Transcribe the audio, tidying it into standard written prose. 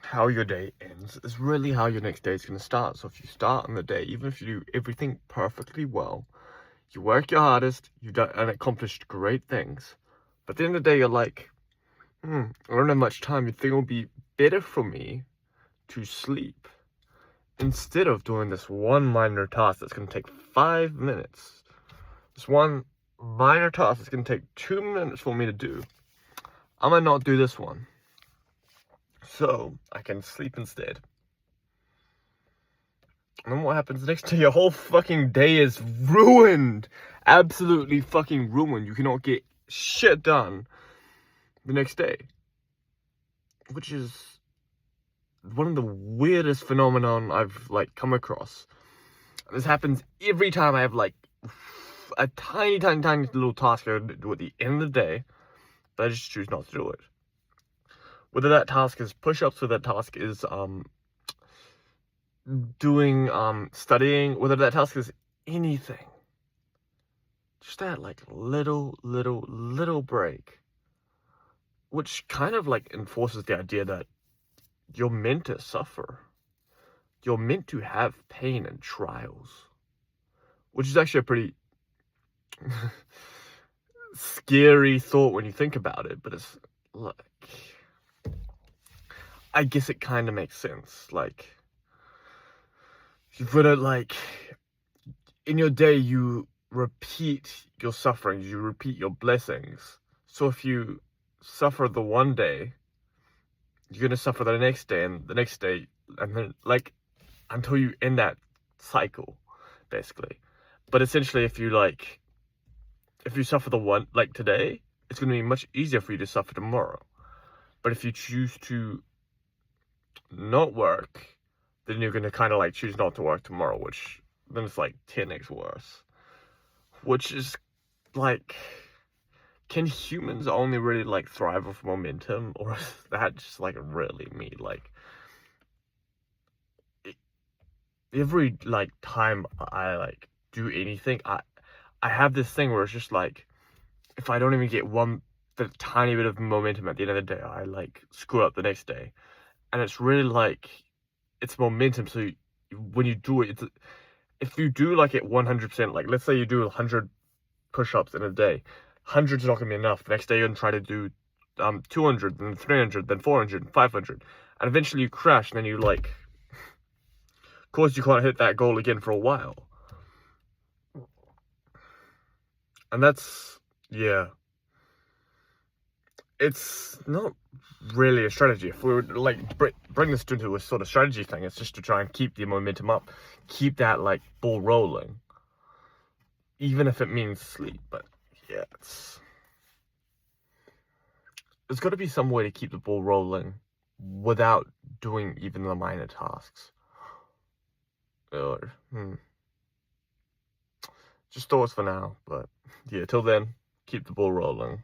how your day ends is really how your next day is going to start. So if you start on the day, even if you do everything perfectly well, you work your hardest, you've done and accomplished great things, but at the end of the day, you're like, I don't have much time. You think it would be better for me to sleep instead of doing this one minor task that's going to take 5 minutes. This one minor task that's going to take 2 minutes for me to do. I might not do this one, so I can sleep instead. And then what happens next day? Your whole fucking day is ruined. Absolutely fucking ruined. You cannot get shit done the next day. Which is one of the weirdest phenomenon I've come across. And this happens every time I have a tiny little task I do at the end of the day, but I just choose not to do it. Whether that task is push-ups, whether that task is doing studying, whether that task is anything, just that little break, which kind of enforces the idea that you're meant to suffer, you're meant to have pain and trials, which is actually a pretty scary thought when you think about it. But it's I guess it kind of makes sense. You put it in your day, you repeat your sufferings, you repeat your blessings. So if you suffer the one day, you're gonna suffer the next day and the next day, and then until you end that cycle, basically. But essentially, if you suffer the one today, it's gonna be much easier for you to suffer tomorrow. But if you choose to not work, then you're gonna kind of choose not to work tomorrow, which then it's 10x worse. Which is can humans only really thrive off momentum, or is that just really me? Every time I do anything, I have this thing where it's just if I don't even get the tiny bit of momentum at the end of the day, I screw up the next day. And it's really it's momentum. So when you do it, if you do it 100%, let's say you do 100 push-ups in a day, 100's not gonna be enough. The next day you're gonna try to do 200, then 300, then 400, 500, and eventually you crash, and then you of course you can't hit that goal again for a while. And that's, yeah, it's not really a strategy. If we were to bring this into a sort of strategy thing, it's just to try and keep the momentum up, keep that ball rolling, even if it means sleep. But yeah, there's got to be some way to keep the ball rolling without doing even the minor tasks. Or just thoughts for now. But yeah, till then, keep the ball rolling.